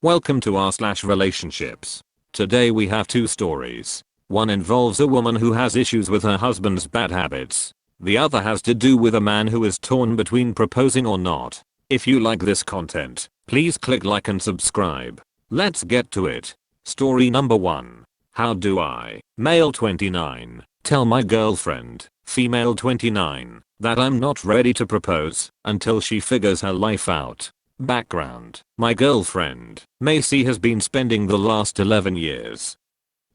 Welcome to r/relationships. Today we have two stories. One involves a woman who has issues with her husband's bad habits. The other has to do with a man who is torn between proposing or not. If you like this content, please click like and subscribe. Let's get to it. Story number 1. How do I, male 29, tell my girlfriend, female 29, that I'm not ready to propose until she figures her life out? Background: my girlfriend, Macy, has been spending the last 11 years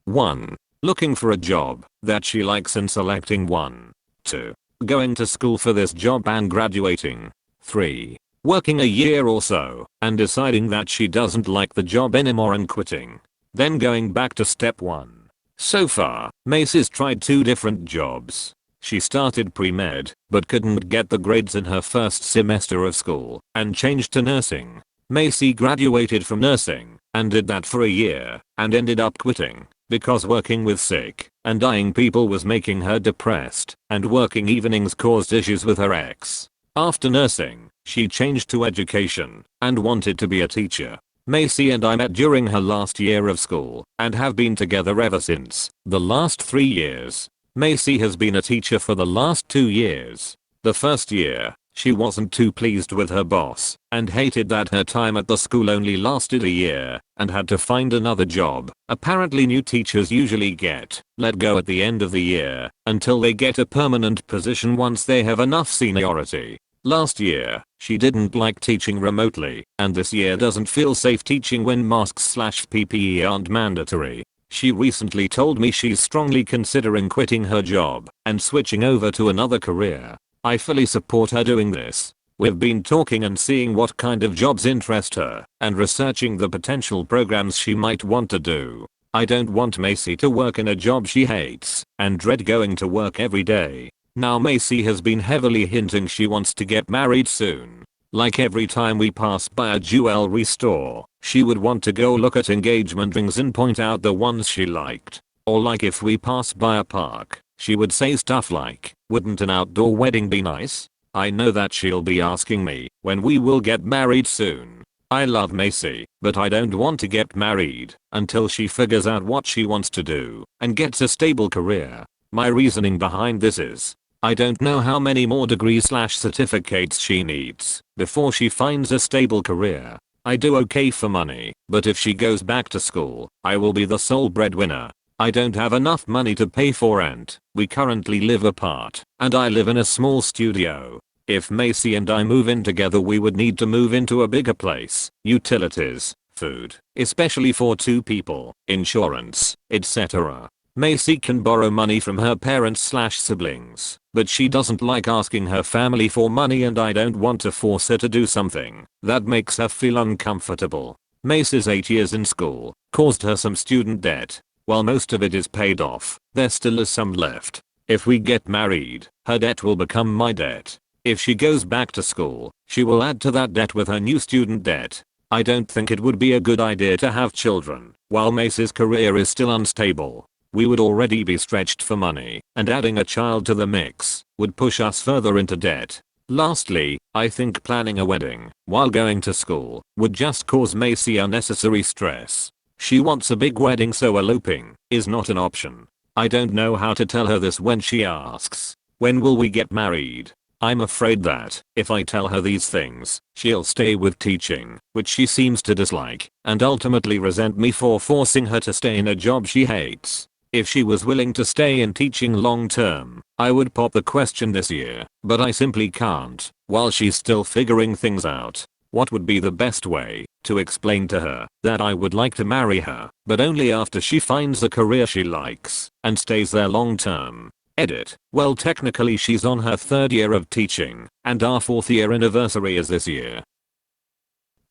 1. Looking for a job that she likes and selecting one. 2. Going to school for this job and graduating. 3. Working a year or so and deciding that she doesn't like the job anymore and quitting. Then going back to step 1. So far, Macy's tried 2 different jobs. She started pre-med, but couldn't get the grades in her first semester of school, and changed to nursing. Macy graduated from nursing, and did that for a year, and ended up quitting, because working with sick and dying people was making her depressed, and working evenings caused issues with her ex. After nursing, she changed to education, and wanted to be a teacher. Macy and I met during her last year of school, and have been together ever since. The last 3 years. Macy has been a teacher for the last 2 years. The first year, she wasn't too pleased with her boss, and hated that her time at the school only lasted a year, and had to find another job. Apparently new teachers usually get let go at the end of the year, until they get a permanent position once they have enough seniority. Last year, she didn't like teaching remotely, and this year doesn't feel safe teaching when masks/PPE aren't mandatory. She recently told me she's strongly considering quitting her job and switching over to another career. I fully support her doing this. We've been talking and seeing what kind of jobs interest her, and researching the potential programs she might want to do. I don't want Macy to work in a job she hates and dread going to work every day. Now Macy has been heavily hinting she wants to get married soon. Like every time we pass by a jewelry store, she would want to go look at engagement rings and point out the ones she liked. Or like if we pass by a park, she would say stuff like, "Wouldn't an outdoor wedding be nice?" I know that she'll be asking me when we will get married soon. I love Macy, but I don't want to get married until she figures out what she wants to do and gets a stable career. My reasoning behind this is, I don't know how many more degrees/certificates she needs before she finds a stable career. I do okay for money, but if she goes back to school, I will be the sole breadwinner. I don't have enough money to pay for rent. We currently live apart, and I live in a small studio. If Macy and I move in together, we would need to move into a bigger place, utilities, food, especially for 2 people, insurance, etc. Macy can borrow money from her parents/siblings, but she doesn't like asking her family for money, and I don't want to force her to do something that makes her feel uncomfortable. Macy's 8 years in school caused her some student debt. While most of it is paid off, there still is some left. If we get married, her debt will become my debt. If she goes back to school, she will add to that debt with her new student debt. I don't think it would be a good idea to have children while Macy's career is still unstable. We would already be stretched for money, and adding a child to the mix would push us further into debt. Lastly, I think planning a wedding while going to school would just cause Macy unnecessary stress. She wants a big wedding, so eloping is not an option. I don't know how to tell her this when she asks, "When will we get married?" I'm afraid that if I tell her these things, she'll stay with teaching, which she seems to dislike, and ultimately resent me for forcing her to stay in a job she hates. If she was willing to stay in teaching long term, I would pop the question this year, but I simply can't while she's still figuring things out. What would be the best way to explain to her that I would like to marry her, but only after she finds a career she likes and stays there long term? Edit. Well, technically she's on her 3rd year of teaching, and our 4th year anniversary is this year.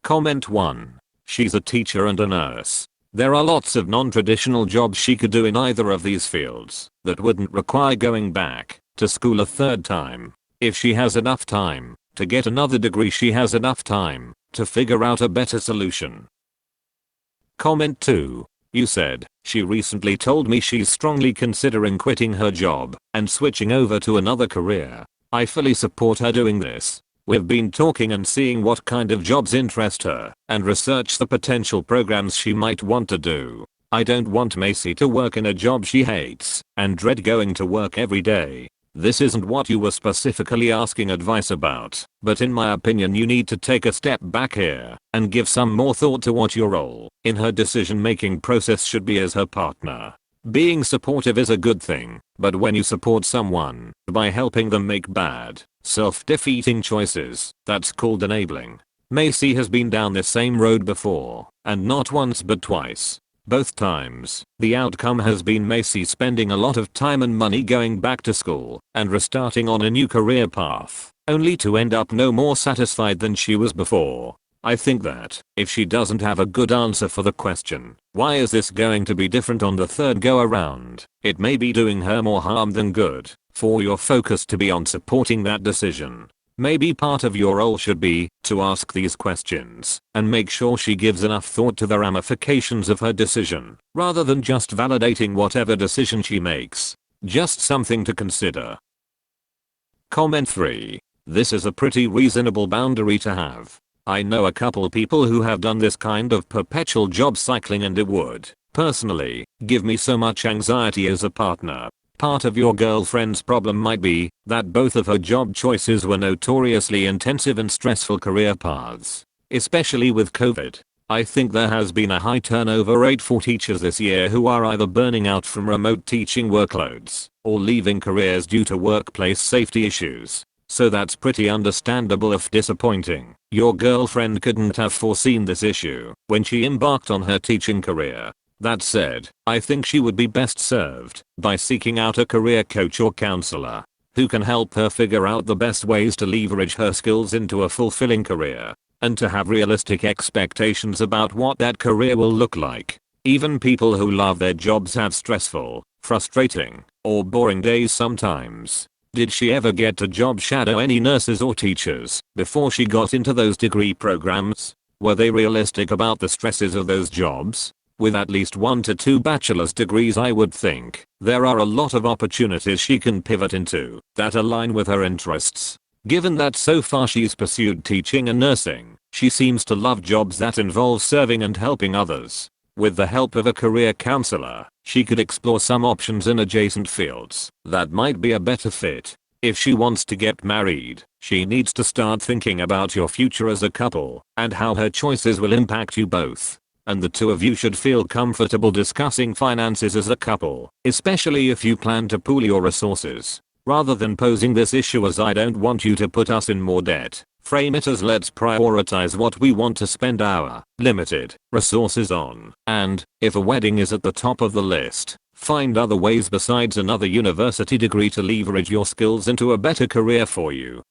Comment 1. She's a teacher and a nurse. There are lots of non-traditional jobs she could do in either of these fields that wouldn't require going back to school a 3rd time. If she has enough time to get another degree, she has enough time to figure out a better solution. Comment 2. You said she recently told me she's strongly considering quitting her job and switching over to another career. I fully support her doing this. We've been talking and seeing what kind of jobs interest her and research the potential programs she might want to do. I don't want Macy to work in a job she hates and dread going to work every day. This isn't what you were specifically asking advice about, but in my opinion you need to take a step back here and give some more thought to what your role in her decision-making process should be as her partner. Being supportive is a good thing, but when you support someone by helping them make bad, self-defeating choices, that's called enabling. Macy has been down this same road before, and not once but twice. Both times, the outcome has been Macy spending a lot of time and money going back to school and restarting on a new career path, only to end up no more satisfied than she was before. I think that, if she doesn't have a good answer for the question, why is this going to be different on the third go around, it may be doing her more harm than good for your focus to be on supporting that decision. Maybe part of your role should be to ask these questions and make sure she gives enough thought to the ramifications of her decision, rather than just validating whatever decision she makes. Just something to consider. Comment 3. This is a pretty reasonable boundary to have. I know a couple people who have done this kind of perpetual job cycling and it would, personally, give me so much anxiety as a partner. Part of your girlfriend's problem might be that both of her job choices were notoriously intensive and stressful career paths. Especially with COVID. I think there has been a high turnover rate for teachers this year who are either burning out from remote teaching workloads or leaving careers due to workplace safety issues. So that's pretty understandable if disappointing. Your girlfriend couldn't have foreseen this issue when she embarked on her teaching career. That said, I think she would be best served by seeking out a career coach or counselor who can help her figure out the best ways to leverage her skills into a fulfilling career and to have realistic expectations about what that career will look like. Even people who love their jobs have stressful, frustrating, or boring days sometimes. Did she ever get to job shadow any nurses or teachers before she got into those degree programs? Were they realistic about the stresses of those jobs? With at least 1 to 2 bachelor's degrees I would think there are a lot of opportunities she can pivot into that align with her interests. Given that so far she's pursued teaching and nursing, she seems to love jobs that involve serving and helping others. With the help of a career counselor, she could explore some options in adjacent fields that might be a better fit. If she wants to get married, she needs to start thinking about your future as a couple and how her choices will impact you both. And the two of you should feel comfortable discussing finances as a couple, especially if you plan to pool your resources. Rather than posing this issue as "I don't want you to put us in more debt," frame it as "let's prioritize what we want to spend our limited resources on, and, if a wedding is at the top of the list, find other ways besides another university degree to leverage your skills into a better career for you."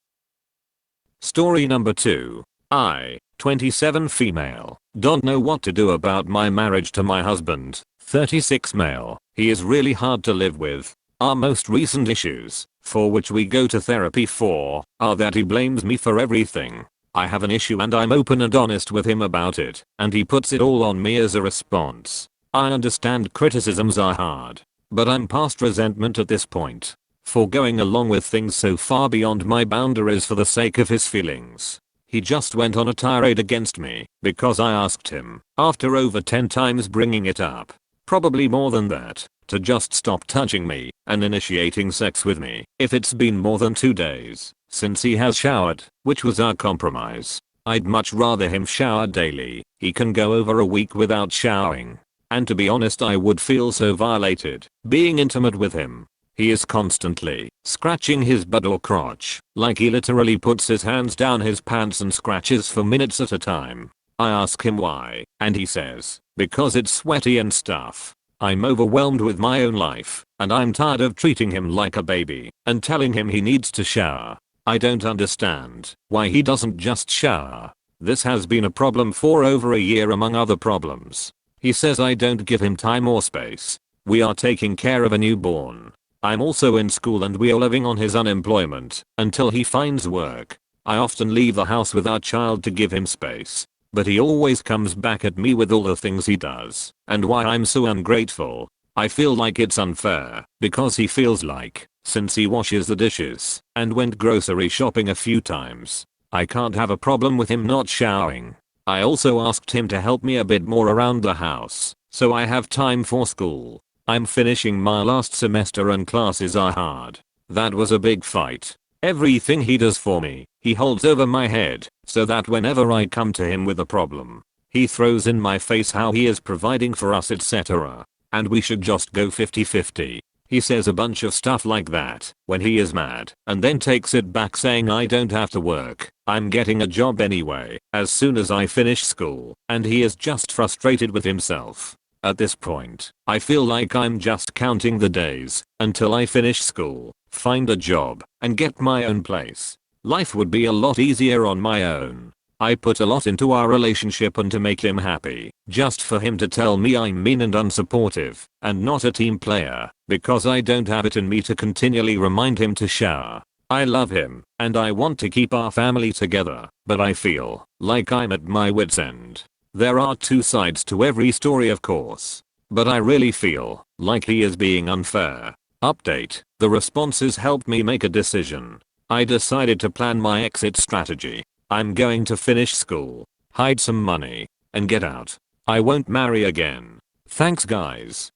Story number 2. I, 27 female, don't know what to do about my marriage to my husband, 36 male. He is really hard to live with. Our most recent issues, for which we go to therapy for, are that he blames me for everything. I have an issue and I'm open and honest with him about it, and he puts it all on me as a response. I understand criticisms are hard, but I'm past resentment at this point for going along with things so far beyond my boundaries for the sake of his feelings. He just went on a tirade against me because I asked him, after over 10 times bringing it up, probably more than that, to just stop touching me and initiating sex with me if it's been more than 2 days since he has showered, which was our compromise. I'd much rather him shower daily. He can go over a week without showering. And to be honest, I would feel so violated being intimate with him. He is constantly scratching his butt or crotch, like he literally puts his hands down his pants and scratches for minutes at a time. I ask him why, and he says, because it's sweaty and stuff. I'm overwhelmed with my own life, and I'm tired of treating him like a baby and telling him he needs to shower. I don't understand why he doesn't just shower. This has been a problem for over a year among other problems. He says I don't give him time or space. We are taking care of a newborn. I'm also in school and we are living on his unemployment until he finds work. I often leave the house with our child to give him space, but he always comes back at me with all the things he does and why I'm so ungrateful. I feel like it's unfair because he feels like, since he washes the dishes and went grocery shopping a few times, I can't have a problem with him not showering. I also asked him to help me a bit more around the house, so I have time for school. I'm finishing my last semester and classes are hard. That was a big fight. Everything he does for me, he holds over my head, so that whenever I come to him with a problem, he throws in my face how he is providing for us, etc. And we should just go 50-50. He says a bunch of stuff like that when he is mad and then takes it back saying I don't have to work, I'm getting a job anyway as soon as I finish school, and he is just frustrated with himself. At this point, I feel like I'm just counting the days until I finish school, find a job, and get my own place. Life would be a lot easier on my own. I put a lot into our relationship and to make him happy, just for him to tell me I'm mean and unsupportive, and not a team player, because I don't have it in me to continually remind him to shower. I love him, and I want to keep our family together, but I feel like I'm at my wit's end. There are two sides to every story of course, but I really feel like he is being unfair. Update: the responses helped me make a decision. I decided to plan my exit strategy. I'm going to finish school, hide some money, and get out. I won't marry again. Thanks guys.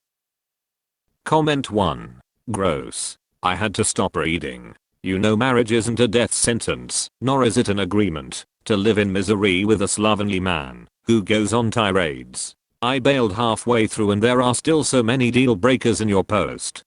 Comment 1. Gross. I had to stop reading. You know marriage isn't a death sentence, nor is it an agreement to live in misery with a slovenly man who goes on tirades. I bailed halfway through and there are still so many deal breakers in your post.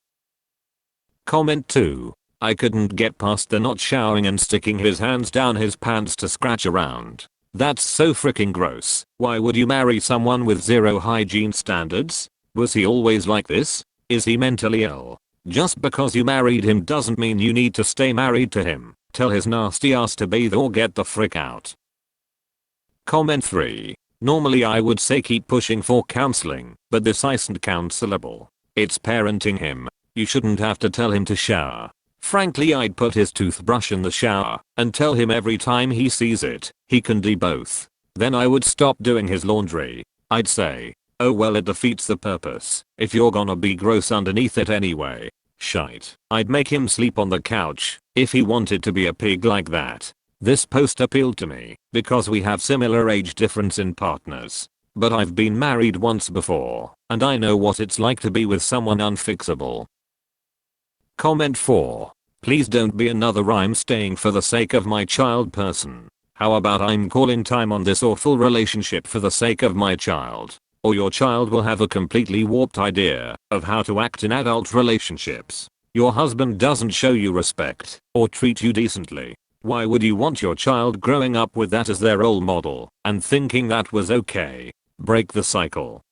Comment 2. I couldn't get past the not showering and sticking his hands down his pants to scratch around. That's so freaking gross. Why would you marry someone with zero hygiene standards? Was he always like this? Is he mentally ill? Just because you married him doesn't mean you need to stay married to him. Tell his nasty ass to bathe or get the frick out. Comment 3. Normally I would say keep pushing for counseling, but this isn't counselable. It's parenting him. You shouldn't have to tell him to shower. Frankly, I'd put his toothbrush in the shower and tell him every time he sees it, he can do both. Then I would stop doing his laundry. I'd say, oh well, it defeats the purpose if you're gonna be gross underneath it anyway. Shite. I'd make him sleep on the couch if he wanted to be a pig like that. This post appealed to me because we have similar age difference in partners. But I've been married once before, and I know what it's like to be with someone unfixable. Comment 4. Please don't be another I'm staying for the sake of my child person. How about I'm calling time on this awful relationship for the sake of my child? Or your child will have a completely warped idea of how to act in adult relationships. Your husband doesn't show you respect or treat you decently. Why would you want your child growing up with that as their role model and thinking that was okay? Break the cycle.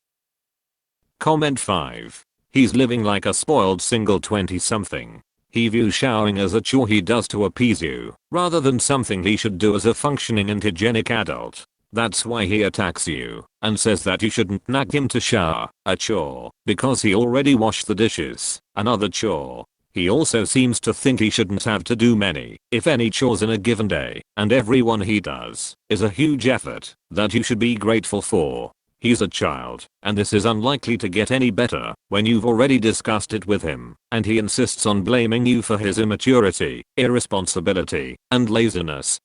Comment 5. He's living like a spoiled single 20-something. He views showering as a chore he does to appease you, rather than something he should do as a functioning and hygienic adult. That's why he attacks you and says that you shouldn't nag him to shower, a chore, because he already washed the dishes, another chore. He also seems to think he shouldn't have to do many, if any, chores in a given day, and every one he does is a huge effort that you should be grateful for. He's a child, and this is unlikely to get any better when you've already discussed it with him, and he insists on blaming you for his immaturity, irresponsibility, and laziness.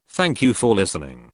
Thank you for listening.